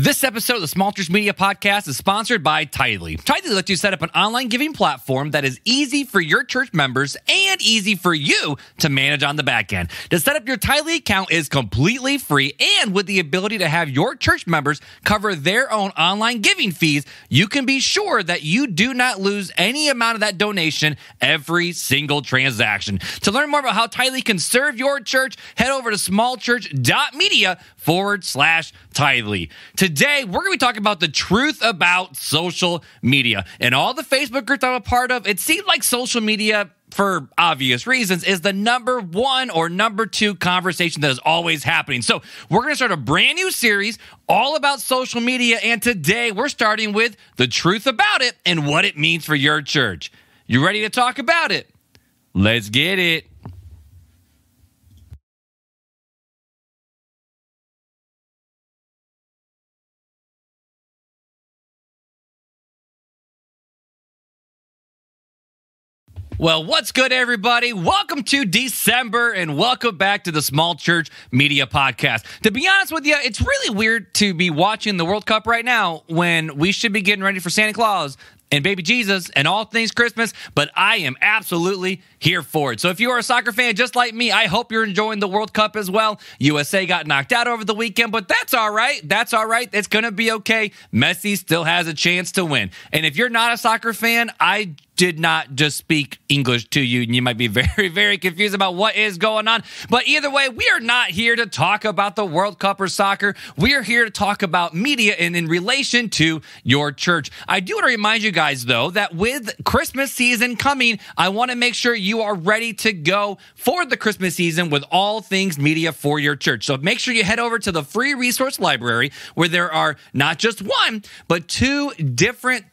This episode of the Small Church Media Podcast is sponsored by Tidely. Tidely lets you set up an online giving platform that is easy for your church members and easy for you to manage on the back end. To set up your Tidely account is completely free, and with the ability to have your church members cover their own online giving fees, you can be sure that you do not lose any amount of that donation every single transaction. To learn more about how Tidely can serve your church, head over to smallchurch.media/Tidely. Today, we're going to be talking about the truth about social media. And all the Facebook groups I'm a part of, it seems like social media, for obvious reasons, is the number one or number two conversation that is always happening. So we're going to start a brand new series all about social media. And today, we're starting with the truth about it and what it means for your church. You ready to talk about it? Let's get it. Well, what's good, everybody? Welcome to December, and welcome back to the Small Church Media Podcast. To be honest with you, it's really weird to be watching the World Cup right now when we should be getting ready for Santa Claus and baby Jesus and all things Christmas, but I am absolutely here for it. So if you are a soccer fan just like me, I hope you're enjoying the World Cup as well. USA got knocked out over the weekend, but that's all right. That's all right. It's going to be okay. Messi still has a chance to win. And if you're not a soccer fan, I did not just speak English to you, and you might be very, very confused about what is going on. But either way, we are not here to talk about the World Cup or soccer. We are here to talk about media and in relation to your church. I do want to remind you guys, though, that with Christmas season coming, I want to make sure you are ready to go for the Christmas season with all things media for your church. So make sure you head over to the free resource library where there are not just one, but two different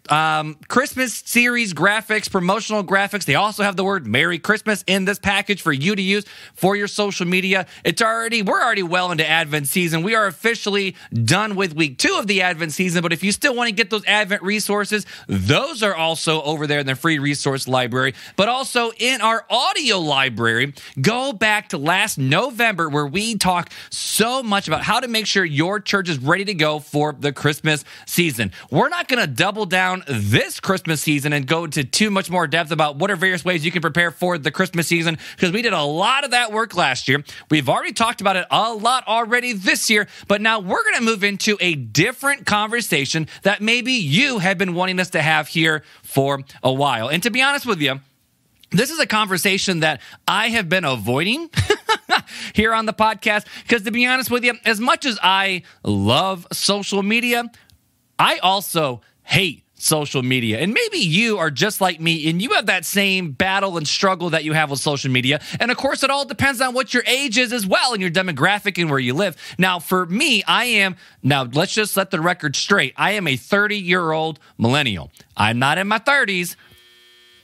Christmas series graphics, promotional graphics. They also have the word Merry Christmas in this package for you to use for your social media. We're already well into Advent season. We are officially done with week 2 of the Advent season, but if you still want to get those Advent resources, those are also over there in the free resource library. But also in our audio library, go back to last November where we talked so much about how to make sure your church is ready to go for the Christmas season. We're not going to double down this Christmas season and go into too much more depth about what are various ways you can prepare for the Christmas season, because we did a lot of that work last year. We've already talked about it a lot already this year, but now we're going to move into a different conversation that maybe you have been wanting us to have here for a while. And to be honest with you, this is a conversation that I have been avoiding here on the podcast, because to be honest with you, as much as I love social media, I also hate social media. And maybe you are just like me and you have that same battle and struggle that you have with social media. And of course, it all depends on what your age is as well and your demographic and where you live. Now, for me, let's just let the record straight. I am a 30-year-old millennial. I'm not in my 30s.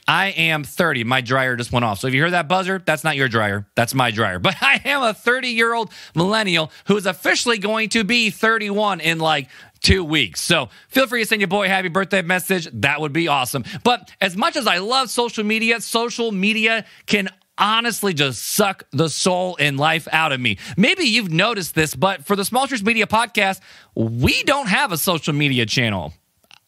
I am 30. My dryer just went off. So if you hear that buzzer, that's not your dryer. That's my dryer. But I am a 30-year-old millennial who is officially going to be 31 in 2 weeks. So feel free to send your boy a happy birthday message. That would be awesome. But as much as I love social media can honestly just suck the soul and life out of me. Maybe you've noticed this, but for the Small Church Media Podcast, we don't have a social media channel.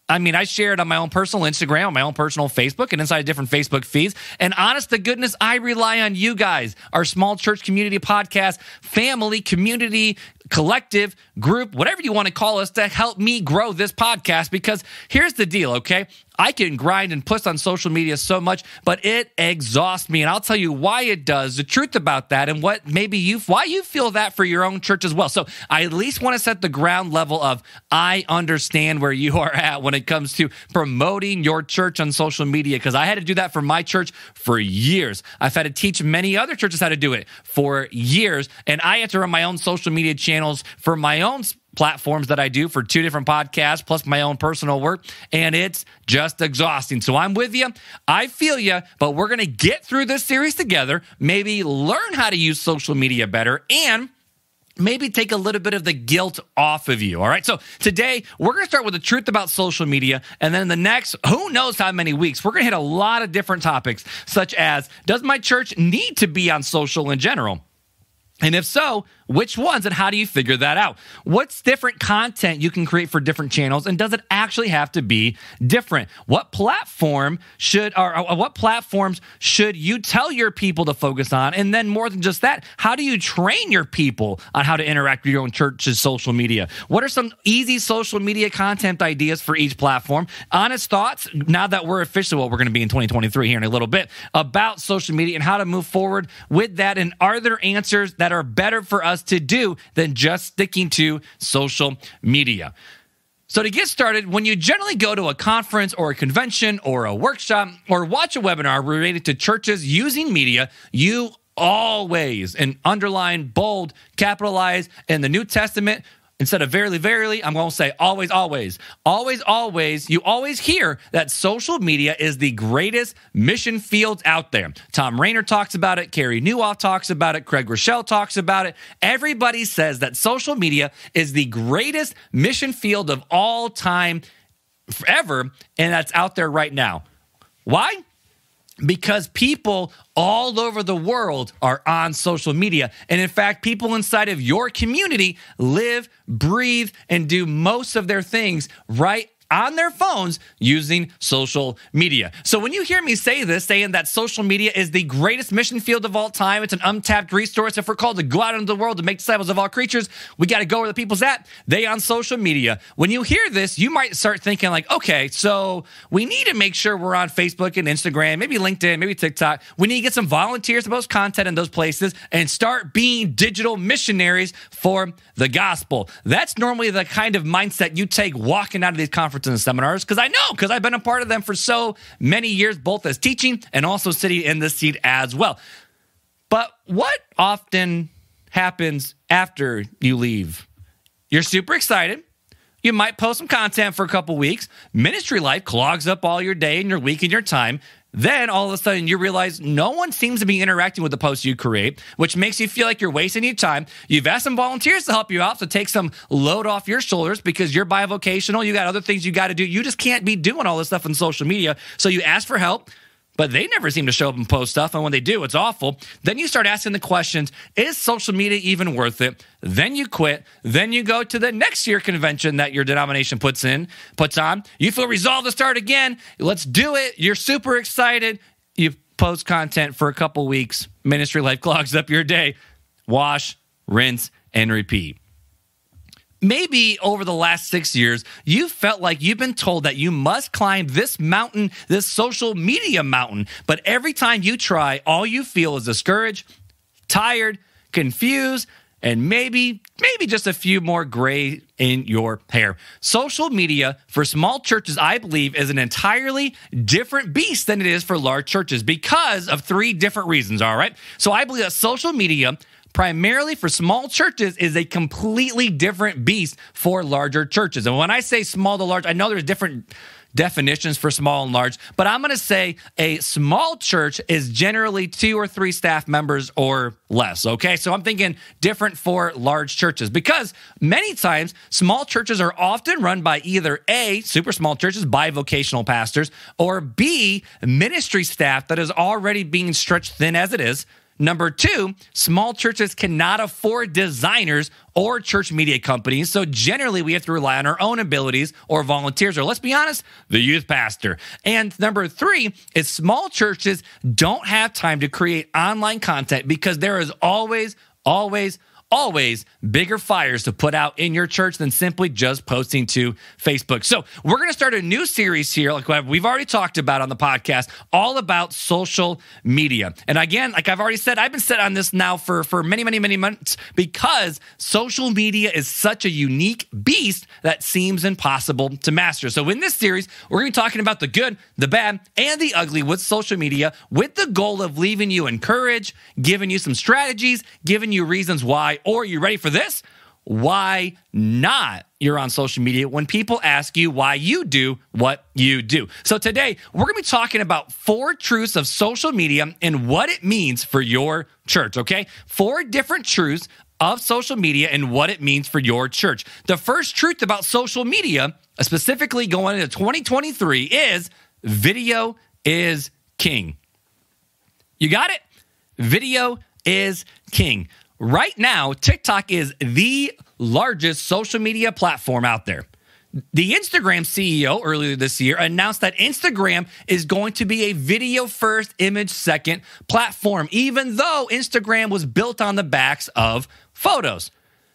I mean, I share it on my own personal Instagram, on my own personal Facebook, and inside different Facebook feeds. And honest to goodness, I rely on you guys, our Small Church Community Podcast, family, community, collective, group, whatever you want to call us, to help me grow this podcast. Because here's the deal, okay? I can grind and push on social media so much, but it exhausts me. And I'll tell you why it does, the truth about that, and why you feel that for your own church as well. So I at least want to set the ground level of I understand where you are at when it comes to promoting your church on social media, because I had to do that for my church for years. I've had to teach many other churches how to do it for years, and I had to run my own social media channels for my own platforms that I do for 2 different podcasts, plus my own personal work, and it's just exhausting. So I'm with you. I feel you, but we're going to get through this series together, maybe learn how to use social media better, and maybe take a little bit of the guilt off of you, all right? So today, we're going to start with the truth about social media, and then the next, who knows how many weeks, we're going to hit a lot of different topics, such as, does my church need to be on social in general? And if so, Which ones, and how do you figure that out? What's different content you can create for different channels, and does it actually have to be different? What platforms should you tell your people to focus on? And then more than just that, how do you train your people on how to interact with your own church's social media? What are some easy social media content ideas for each platform? Honest thoughts, now that we're officially what we're going to be in 2023 here in a little bit, about social media and how to move forward with that. And are there answers that are better for us to do than just sticking to social media? So to get started, when you generally go to a conference or a convention or a workshop or watch a webinar related to churches using media, you always, and underline, bold, capitalize in the New Testament, instead of verily, verily, I'm going to say always, always. Always, always. You always hear that social media is the greatest mission field out there. Tom Rainer talks about it. Carey Nieuwhof talks about it. Craig Rochelle talks about it. Everybody says that social media is the greatest mission field of all time ever, and that's out there right now. Why? Because people all over the world are on social media. And in fact, people inside of your community live, breathe, and do most of their things right on their phones using social media. So when you hear me say this, saying that social media is the greatest mission field of all time, it's an untapped resource. If we're called to go out into the world to make disciples of all creatures, we got to go where the people's at. They on social media. When you hear this, you might start thinking like, okay, so we need to make sure we're on Facebook and Instagram, maybe LinkedIn, maybe TikTok. We need to get some volunteers to post content in those places and start being digital missionaries for the gospel. That's normally the kind of mindset you take walking out of these conferences and seminars, because I've been a part of them for so many years, both as teaching and also sitting in this seat as well. But what often happens after you leave? You're super excited. You might post some content for a couple weeks. Ministry life clogs up all your day and your week and your time. Then all of a sudden you realize no one seems to be interacting with the posts you create, which makes you feel like you're wasting your time. You've asked some volunteers to help you out, so take some load off your shoulders because you're bivocational. You got other things you got to do. You just can't be doing all this stuff on social media. So you ask for help, but they never seem to show up and post stuff. And when they do, it's awful. Then you start asking the questions, is social media even worth it? Then you quit. Then you go to the next year convention that your denomination puts on. You feel resolved to start again. Let's do it. You're super excited. You post content for a couple weeks. Ministry life clogs up your day. Wash, rinse, and repeat. Maybe over the last 6 years, you felt like you've been told that you must climb this mountain, this social media mountain. But every time you try, all you feel is discouraged, tired, confused, and maybe just a few more gray in your hair. Social media for small churches, I believe, is an entirely different beast than it is for large churches because of 3 different reasons, all right? So I believe that social media primarily for small churches is a completely different beast for larger churches. And when I say small to large, I know there's different definitions for small and large, but I'm going to say a small church is generally 2 or 3 staff members or less, okay? So I'm thinking different for large churches because many times small churches are often run by either A, super small churches, bivocational pastors, or B, ministry staff that is already being stretched thin as it is. Number 2, small churches cannot afford designers or church media companies, so generally we have to rely on our own abilities or volunteers, or let's be honest, the youth pastor. And number 3 is small churches don't have time to create online content because there is always bigger fires to put out in your church than simply just posting to Facebook. So we're going to start a new series here, like we've already talked about on the podcast, all about social media. And again, like I've already said, I've been set on this now for many months because social media is such a unique beast that seems impossible to master. So in this series, we're going to be talking about the good, the bad, and the ugly with social media with the goal of leaving you encouraged, giving you some strategies, giving you reasons why. Or are you ready for this? Why not you're on social media when people ask you why you do what you do. So today, we're going to be talking about 4 truths of social media and what it means for your church, okay? 4 different truths of social media and what it means for your church. The first truth about social media, specifically going into 2023, is video is king. You got it? Video is king. right now, TikTok is the largest social media platform out there. The Instagram CEO earlier this year announced that Instagram is going to be a video first, image second platform, even though Instagram was built on the backs of photos.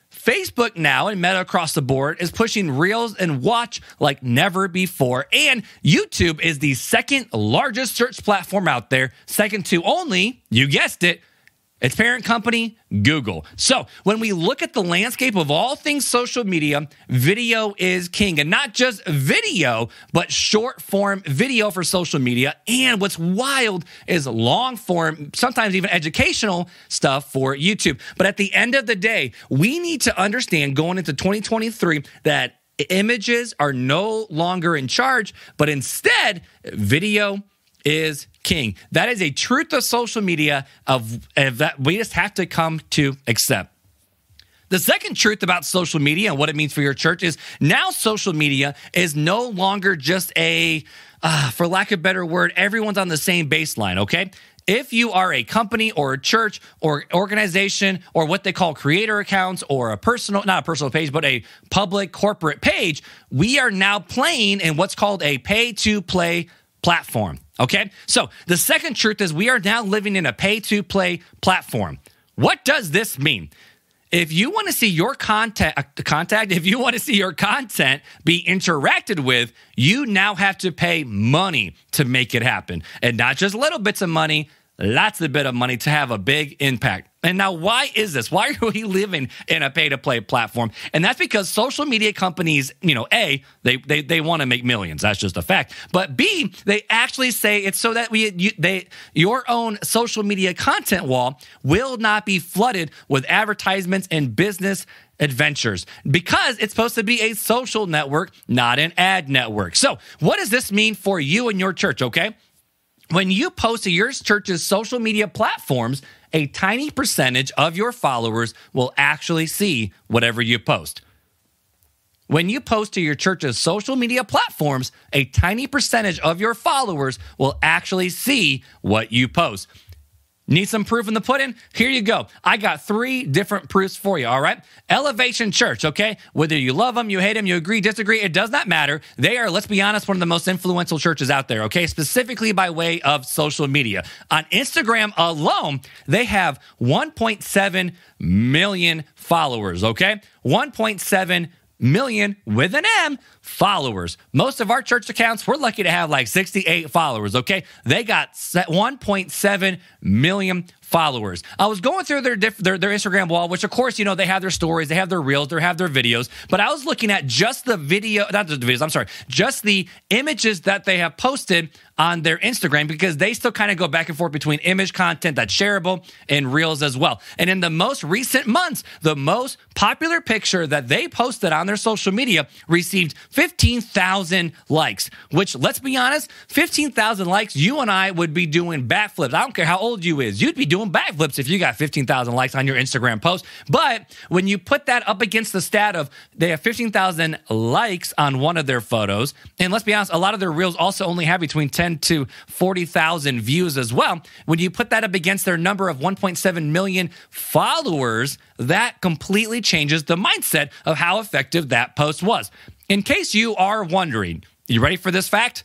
Facebook now and Meta across the board is pushing Reels and Watch like never before. And YouTube is the second largest search platform out there, second to only, you guessed it, its parent company, Google. So when we look at the landscape of all things social media, video is king. And not just video, but short form video for social media. And what's wild is long form, sometimes even educational stuff for YouTube. But at the end of the day, we need to understand going into 2023 that images are no longer in charge, but instead video is king. That is a truth of social media of that we just have to come to accept. The second truth about social media and what it means for your church is now social media is no longer just a, for lack of a better word, everyone's on the same baseline, okay? If you are a company or a church or organization or what they call creator accounts or not a personal page, but a public corporate page, we are now playing in what's called a pay-to-play platform. Okay, so the second truth is we are now living in a pay-to-play platform. What does this mean? If you want to see your if you want to see your content be interacted with, you now have to pay money to make it happen. And not just little bits of money, lots of bit of money to have a big impact. And now why is this? Why are we living in a pay-to-play platform? And that's because social media companies, A, they want to make millions. That's just a fact. But B, they actually say it's so that your own social media content wall will not be flooded with advertisements and business adventures because it's supposed to be a social network, not an ad network. So what does this mean for you and your church, okay? When you post to your church's social media platforms, a tiny percentage of your followers will actually see whatever you post. When you post to your church's social media platforms, a tiny percentage of your followers will actually see what you post. Need some proof in the pudding? Here you go. I got 3 different proofs for you, all right? Elevation Church, okay? Whether you love them, you hate them, you agree, disagree, it does not matter. They are, let's be honest, one of the most influential churches out there, okay? Specifically by way of social media. On Instagram alone, they have 1.7 million followers, okay? 1.7 million with an M followers. Most of our church accounts, we're lucky to have like 68 followers, okay? They got 1.7 million followers. I was going through their Instagram wall, which of course, they have their stories, they have their reels, they have their videos, but I was looking at just the just the images that they have posted on their Instagram because they still kind of go back and forth between image content that's shareable and reels as well. And in the most recent months, the most popular picture that they posted on their social media received 15,000 likes, which, let's be honest, 15,000 likes, you and I would be doing backflips. I don't care how old you is. You'd be doing backflips if you got 15,000 likes on your Instagram post. But when you put that up against the stat of they have 15,000 likes on one of their photos, and let's be honest, a lot of their reels also only have between 10 to 40,000 views as well. When you put that up against their number of 1.7 million followers, that completely changes the mindset of how effective that post was. In case you are wondering, you ready for this fact?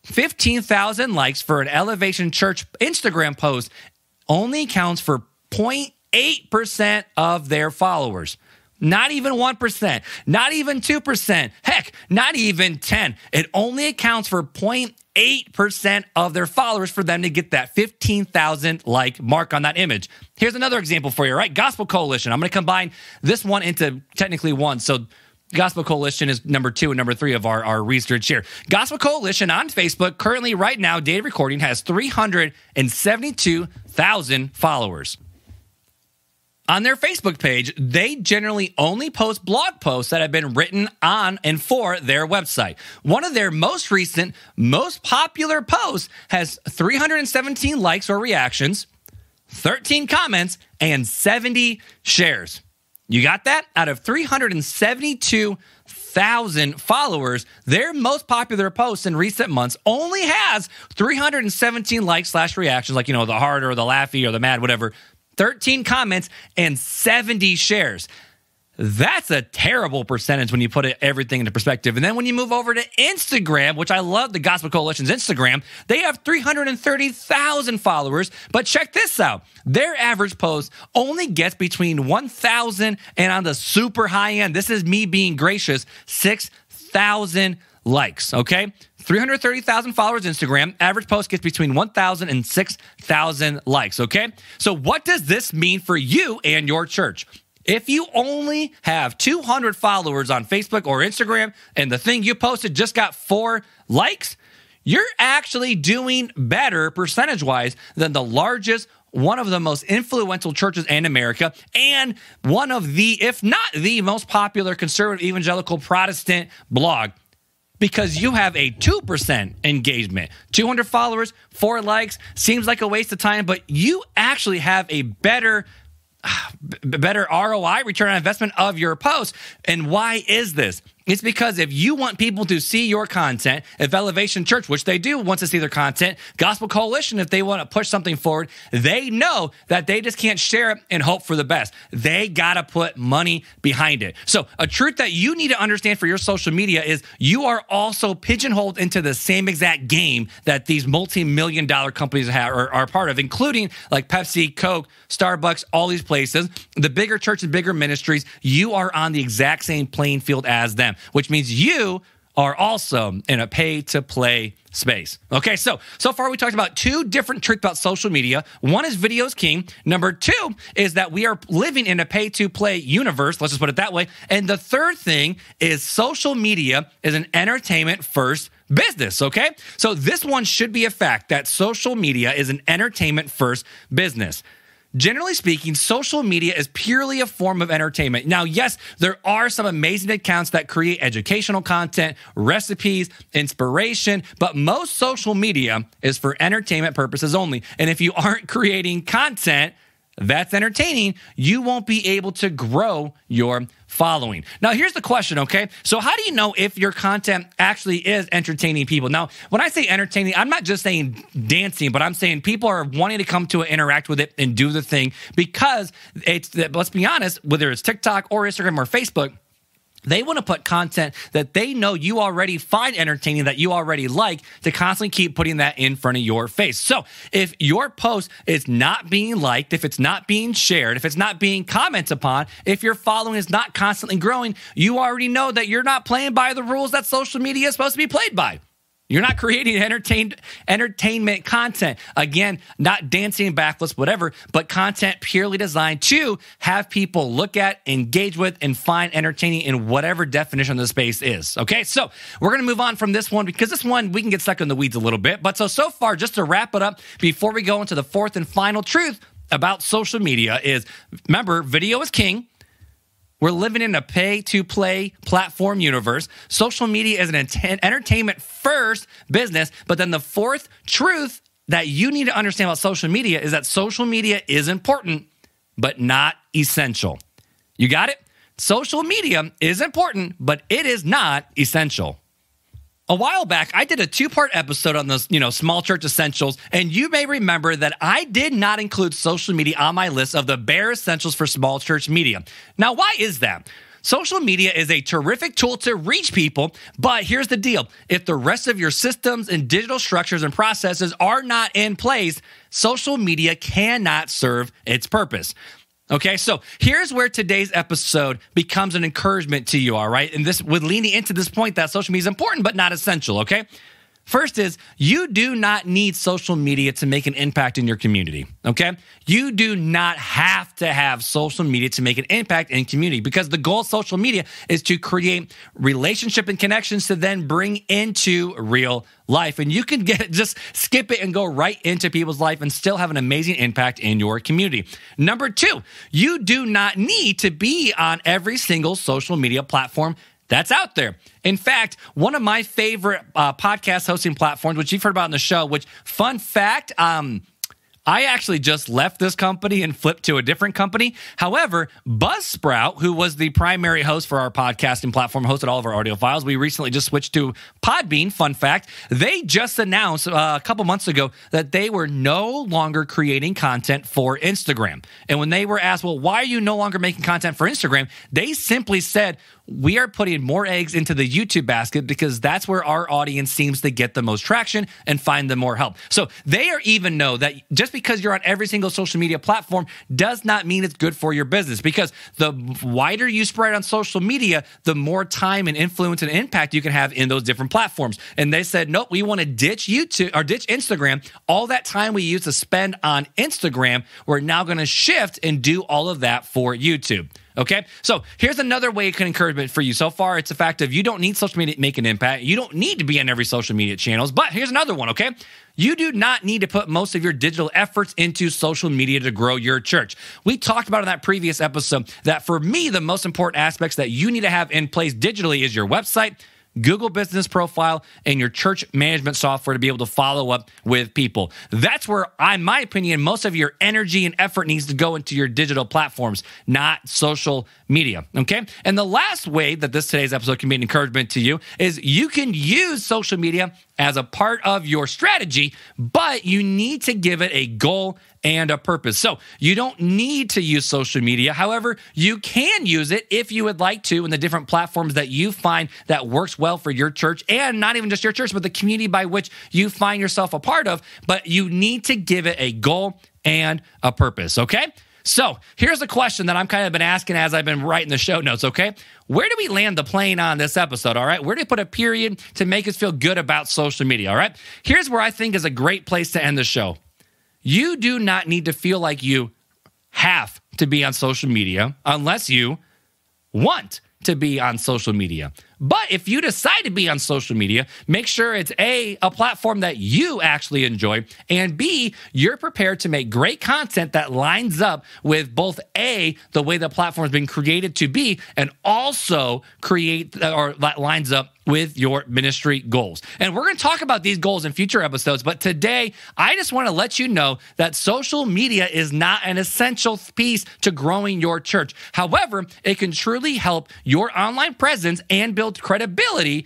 15,000 likes for an Elevation Church Instagram post only counts for 0.8% of their followers. Not even 1%, not even 2%, heck, not even 10. It only accounts for 0.8% of their followers for them to get that 15,000 like mark on that image. Here's another example for you, right? Gospel Coalition. I'm going to combine this one into technically one. So Gospel Coalition is number 2 and number 3 of our research here. Gospel Coalition on Facebook, currently right now, date of recording, has 372,000 followers. On their Facebook page, they generally only post blog posts that have been written on and for their website. One of their most recent, most popular posts has 317 likes or reactions, 13 comments, and 70 shares. You got that? Out of 372,000 followers, their most popular post in recent months only has 317 likes / reactions, like, the heart or the laughy or the mad, whatever, 13 comments, and 70 shares. That's a terrible percentage when you put everything into perspective. And then when you move over to Instagram, which I love the Gospel Coalition's Instagram, they have 330,000 followers. But check this out. Their average post only gets between 1,000 and on the super high end, this is me being gracious, 6,000 likes, okay? 330,000 followers Instagram. Average post gets between 1,000 and 6,000 likes, okay? So what does this mean for you and your church? If you only have 200 followers on Facebook or Instagram and the thing you posted just got 4 likes, you're actually doing better percentage-wise than the largest, one of the most influential churches in America, and one of the, if not the most popular conservative evangelical Protestant blog, because you have a 2% engagement. 200 followers, 4 likes, seems like a waste of time, but you actually have a better ROI, return on investment of your post. And why is this? It's because if you want people to see your content, if Elevation Church, which they do, wants to see their content, Gospel Coalition, if they want to push something forward, they know that they just can't share it and hope for the best. They got to put money behind it. So a truth that you need to understand for your social media is you are also pigeonholed into the same exact game that these multi-million-dollar companies are part of, including like Pepsi, Coke, Starbucks, all these places. The bigger churches, bigger ministries, you are on the exact same playing field as them, which means you are also in a pay-to-play space. Okay, so far we talked about 2 different truths about social media. One is video is king. Number 2 is that we are living in a pay-to-play universe. Let's just put it that way. And the third thing is social media is an entertainment-first business, okay? So this one should be a fact that social media is an entertainment-first business. Generally speaking, social media is purely a form of entertainment. Now, yes, there are some amazing accounts that create educational content, recipes, inspiration, but most social media is for entertainment purposes only. And if you aren't creating content that's entertaining, you won't be able to grow your following. Now, here's the question, okay? So how do you know if your content actually is entertaining people? Now, when I say entertaining, I'm not just saying dancing, but I'm saying people are wanting to come to it, interact with it, and do the thing because let's be honest, whether it's TikTok or Instagram or Facebook, they want to put content that they know you already find entertaining, that you already like, to constantly keep putting that in front of your face. So if your post is not being liked, if it's not being shared, if it's not being commented upon, if your following is not constantly growing, you already know that you're not playing by the rules that social media is supposed to be played by. You're not creating entertainment content. Again, not dancing, backflips, whatever, but content purely designed to have people look at, engage with, and find entertaining in whatever definition the space is. Okay, so we're going to move on from this one because this one, we can get stuck in the weeds a little bit. But so far, just to wrap it up, before we go into the fourth and final truth about social media is, remember, video is king. We're living in a pay-to-play platform universe. Social media is an entertainment-first business. But then the fourth truth that you need to understand about social media is that social media is important, but not essential. You got it? Social media is important, but it is not essential. A while back, I did a 2-part episode on those, small church essentials, and you may remember that I did not include social media on my list of the bare essentials for small church media. Now, why is that? Social media is a terrific tool to reach people, but here's the deal. If the rest of your systems and digital structures and processes are not in place, social media cannot serve its purpose. Okay, so here's where today's episode becomes an encouragement to you, all right? And this with leaning into this point that social media is important, but not essential, okay? First is, you do not need social media to make an impact in your community, okay? You do not have to have social media to make an impact in community because the goal of social media is to create relationship and connections to then bring into real life. And you can just skip it and go right into people's life and still have an amazing impact in your community. Number 2, you do not need to be on every single social media platform that's out there. In fact, one of my favorite podcast hosting platforms, which you've heard about on the show, which, fun fact, I actually just left this company and flipped to a different company. However, Buzzsprout, who was the primary host for our podcasting platform, hosted all of our audio files, we recently just switched to Podbean. Fun fact, they just announced a couple months ago that they were no longer creating content for Instagram. And when they were asked, well, why are you no longer making content for Instagram? They simply said, we are putting more eggs into the YouTube basket because that's where our audience seems to get the most traction and find the more help. So they are even know that just because you're on every single social media platform does not mean it's good for your business, because the wider you spread on social media, the more time and influence and impact you can have in those different platforms. And they said, nope, we want to ditch YouTube or ditch Instagram. All that time we used to spend on Instagram, we're now going to shift and do all of that for YouTube. Okay, so here's another way of encouragement for you. So far, it's the fact of you don't need social media to make an impact. You don't need to be on every social media channels. But here's another one, okay? You do not need to put most of your digital efforts into social media to grow your church. We talked about in that previous episode that for me, the most important aspects that you need to have in place digitally is your website, Google Business Profile, and your church management software to be able to follow up with people. That's where, in my opinion, most of your energy and effort needs to go into your digital platforms, not social media, okay? And the last way that today's episode can be an encouragement to you is you can use social media as a part of your strategy, but you need to give it a goal and a purpose. So you don't need to use social media. However, you can use it if you would like to in the different platforms that you find that works well for your church, and not even just your church, but the community by which you find yourself a part of. But you need to give it a goal and a purpose, okay? So here's a question that I'm kind of been asking as I've been writing the show notes, okay? Where do we land the plane on this episode, all right? Where do we put a period to make us feel good about social media, all right? Here's where I think is a great place to end the show. You do not need to feel like you have to be on social media unless you want to be on social media. But if you decide to be on social media, make sure it's A, platform that you actually enjoy, and B, you're prepared to make great content that lines up with both A, the way the platform has been created to be, and also that lines up with your ministry goals. And we're going to talk about these goals in future episodes, but today I just want to let you know that social media is not an essential piece to growing your church. However, it can truly help your online presence and build credibility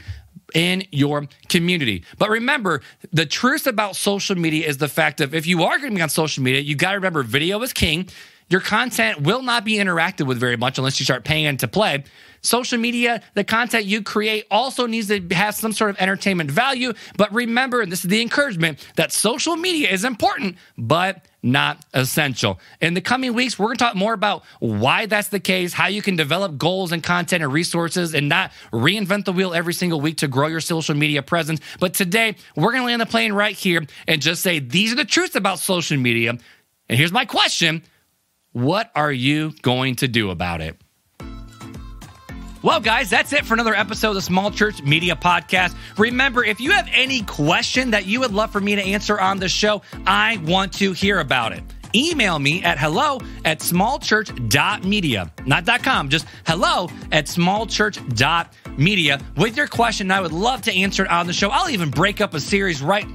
in your community. But remember, the truth about social media is the fact of if you are going to be on social media, you got to remember video is king. Your content will not be interacted with very much unless you start paying to play. Social media, the content you create also needs to have some sort of entertainment value. But remember, and this is the encouragement, that social media is important, but not essential. In the coming weeks, we're going to talk more about why that's the case, how you can develop goals and content and resources and not reinvent the wheel every single week to grow your social media presence. But today, we're going to land the plane right here and just say, these are the truths about social media. And here's my question. What are you going to do about it? Well, guys, that's it for another episode of the Small Church Media Podcast. Remember, if you have any question that you would love for me to answer on the show, I want to hear about it. Email me at hello@smallchurch.media, not .com, just hello@smallchurch.media with your question. I would love to answer it on the show. I'll even break up a series right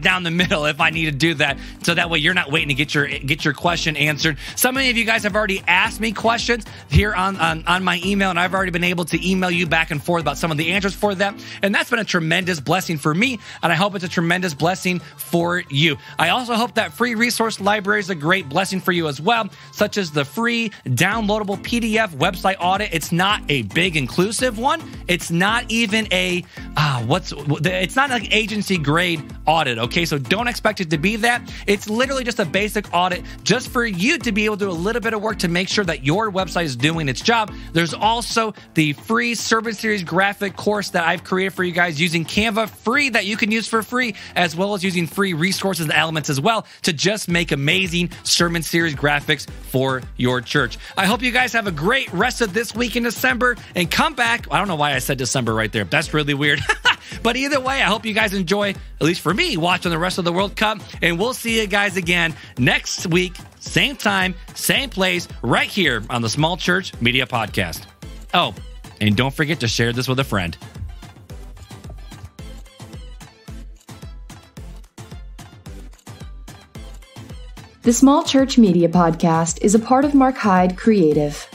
down the middle if I need to do that, so that way you're not waiting to get your question answered. So many of you guys have already asked me questions here on my email, and I've already been able to email you back and forth about some of the answers for them, and that's been a tremendous blessing for me, and I hope it's a tremendous blessing for you. I also hope that free resource library is a great blessing for you as well, such as the free downloadable PDF website audit. It's not a big inclusive one. It's not even it's not like agency grade audit. Okay, so don't expect it to be that. It's literally just a basic audit just for you to be able to do a little bit of work to make sure that your website is doing its job. There's also the free Sermon Series graphic course that I've created for you guys using Canva free that you can use for free, as well as using free resources and elements as well to just make amazing Sermon Series graphics for your church. I hope you guys have a great rest of this week in December and come back. I don't know why I said December right there. That's really weird. But either way, I hope you guys enjoy, at least for me, watching the rest of the World Cup. And we'll see you guys again next week, same time, same place, right here on the Small Church Media Podcast. Oh, and don't forget to share this with a friend. The Small Church Media Podcast is a part of Marc Creative.